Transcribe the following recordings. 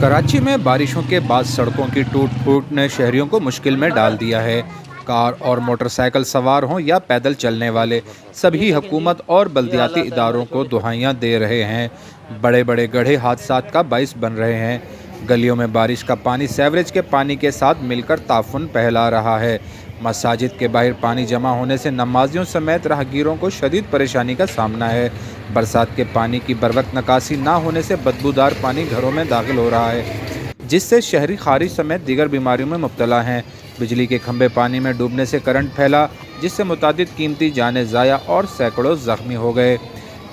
कराची में बारिशों के बाद सड़कों की टूट फूट ने शहरियों को मुश्किल में डाल दिया है। कार और मोटरसाइकिल सवार हों या पैदल चलने वाले, सभी हुकूमत और बल्दियाती इदारों को दुहाइयाँ दे रहे हैं। बड़े बड़े गड्ढे हादसात का बाइस बन रहे हैं। गलियों में बारिश का पानी सीवरेज के पानी के साथ मिलकर ताफुन फैला रहा है। मसाजिद के बाहर पानी जमा होने से नमाजियों समेत राहगीरों को शदीद परेशानी का सामना है। बरसात के पानी की बरवक्त निकासी ना होने से बदबूदार पानी घरों में दाखिल हो रहा है, जिससे शहरी खारिज समेत दीगर बीमारियों में मुब्तला हैं। बिजली के खंभे पानी में डूबने से करंट फैला, जिससे मुतादिद कीमती जानें ज़ाया और सैकड़ों ज़ख्मी हो गए।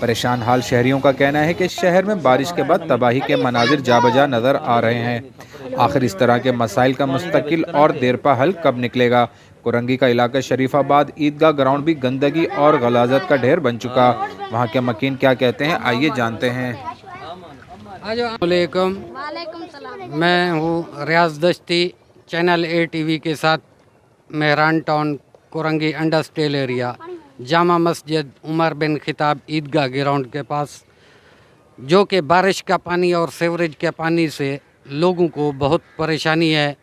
परेशान हाल शहरियों का कहना है कि शहर में बारिश के बाद तबाही के मनाजिर जाबजा नज़र आ रहे हैं। आखिर इस तरह के मसाइल का मुस्तकिल और देरपा हल कब निकलेगा? कुरंगी का इलाका शरीफाबाद ईदगाह ग्राउंड भी गंदगी और गलाजत का ढेर बन चुका। वहाँ के मकीन क्या कहते हैं, आइए जानते हैं। मैं हूँ रियाज दश्ती, चैनल ए टीवी के साथ, Mehran town, Korangi industrial area, Jama Masjid Umar बिन खिताब ईदगाह ग्राउंड के पास, जो कि बारिश का पानी और सीवरेज के पानी से लोगों को बहुत परेशानी है।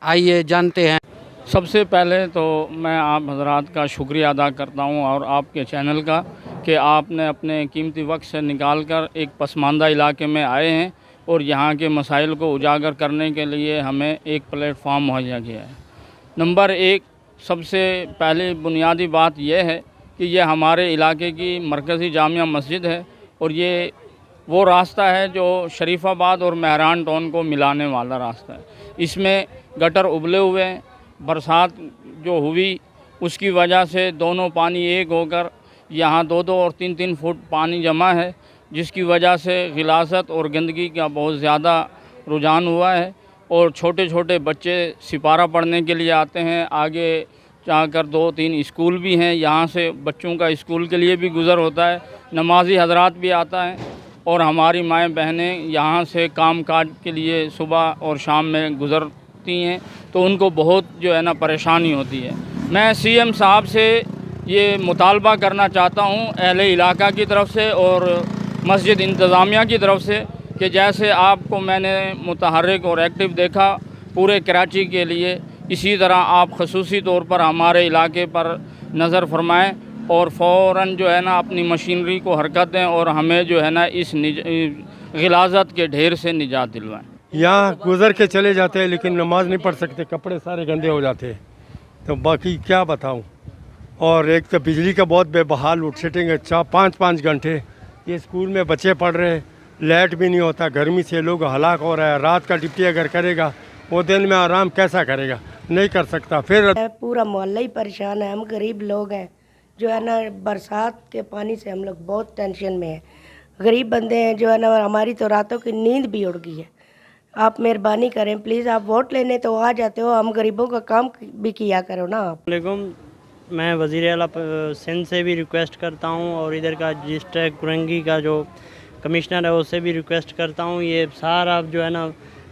आइए जानते हैं। सबसे पहले तो मैं आप हजरात का शुक्रिया अदा करता हूं और आपके चैनल का कि आपने अपने कीमती वक्त से निकाल कर एक पसमानदा इलाके में आए हैं और यहाँ के मसाइल को उजागर करने के लिए हमें एक प्लेटफार्म मुहैया किया है। नंबर एक, सबसे पहले बुनियादी बात यह है कि ये हमारे इलाके की मरकज़ी जामिया मस्जिद है और ये वो रास्ता है जो शरीफाबाद और मेहरान टाउन को मिलाने वाला रास्ता है। इसमें गटर उबले हुए हैं। बरसात जो हुई उसकी वजह से दोनों पानी एक होकर यहाँ 2-2 और 3-3 फुट पानी जमा है, जिसकी वजह से गिलासत और गंदगी का बहुत ज़्यादा रुझान हुआ है। और छोटे छोटे बच्चे सिपारा पढ़ने के लिए आते हैं। आगे जाकर 2-3 स्कूल भी हैं, यहाँ से बच्चों का स्कूल के लिए भी गुज़र होता है। नमाजी हजरात भी आता है और हमारी माएँ बहनें यहाँ से काम काज के लिए सुबह और शाम में गुज़रती हैं, तो उनको बहुत जो है ना परेशानी होती है। मैं सीएम साहब से ये मुतालबा करना चाहता हूँ अहले इलाका की तरफ से और मस्जिद इंतज़ामिया की तरफ से कि जैसे आपको मैंने मुतहर्रिक और एक्टिव देखा पूरे कराची के लिए, इसी तरह आप ख़ुसूसी तौर पर हमारे इलाके पर नज़र फरमाएँ और फ़ौरन जो है ना अपनी मशीनरी को हरकत दें और हमें जो है ना इस गिलाज़त के ढेर से निजात दिलवाएँ। यहाँ गुज़र के चले जाते हैं लेकिन नमाज नहीं पढ़ सकते, कपड़े सारे गंदे हो जाते हैं, तो बाकी क्या बताऊँ। और एक तो बिजली का बहुत बेबहाल लोड शेडिंग है, 4-5 घंटे। ये स्कूल में बच्चे पढ़ रहे हैं, लाइट भी नहीं होता, गर्मी से लोग हलाक हो रहा है। रात का ड्यूटी अगर करेगा वो दिन में आराम कैसा करेगा, नहीं कर सकता। फिर पूरा मोहल्ला ही परेशान है। हम गरीब लोग हैं, जो है ना बरसात के पानी से हम लोग बहुत टेंशन में हैं। गरीब बंदे हैं, जो है ना हमारी तो रातों की नींद भी उड़ गई है। आप मेहरबानी करें प्लीज़, आप वोट लेने तो आ जाते हो, हम गरीबों का काम भी किया करो ना आप। मैं वज़ीर आला सिंध से भी रिक्वेस्ट करता हूँ और इधर का डिस्ट्रिक्ट कुरंगी का जो कमिश्नर है उससे भी रिक्वेस्ट करता हूँ। ये सारा जो है ना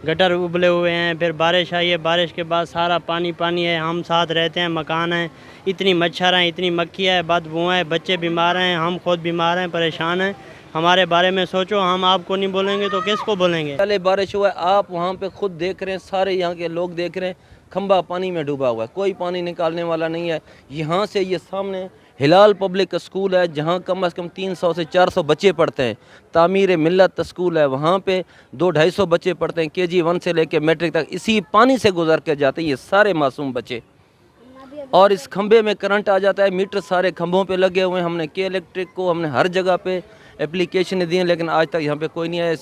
गटर उबले हुए हैं, फिर बारिश आई है, बारिश के बाद सारा पानी पानी है। हम साथ रहते हैं, मकान हैं, इतनी मच्छर हैं, इतनी मक्खियाँ है, बदबू हैं, बच्चे बीमार हैं, हम खुद बीमार हैं, परेशान हैं। हमारे बारे में सोचो, हम आपको नहीं बोलेंगे तो किसको बोलेंगे। पहले बारिश हुआ है, आप वहाँ पे खुद देख रहे हैं, सारे यहाँ के लोग देख रहे हैं, खंबा पानी में डूबा हुआ है, कोई पानी निकालने वाला नहीं है। यहाँ से ये सामने हिलाल पब्लिक स्कूल है जहाँ कम से कम 300 से 400 बच्चे पढ़ते हैं। तामीर मिल्लत स्कूल है, वहाँ पे 200-250 बच्चे पढ़ते हैं, KG 1 से लेकर मैट्रिक तक इसी पानी से गुजर के जाते हैं ये सारे मासूम बच्चे। और इस खंबे में करंट आ जाता है, मीटर सारे खंभों पे लगे हुए हैं। हमने के इलेक्ट्रिक को हमने हर जगह पे एप्लीकेशन दिए, लेकिन आज तक यहाँ पे कोई नहीं आया।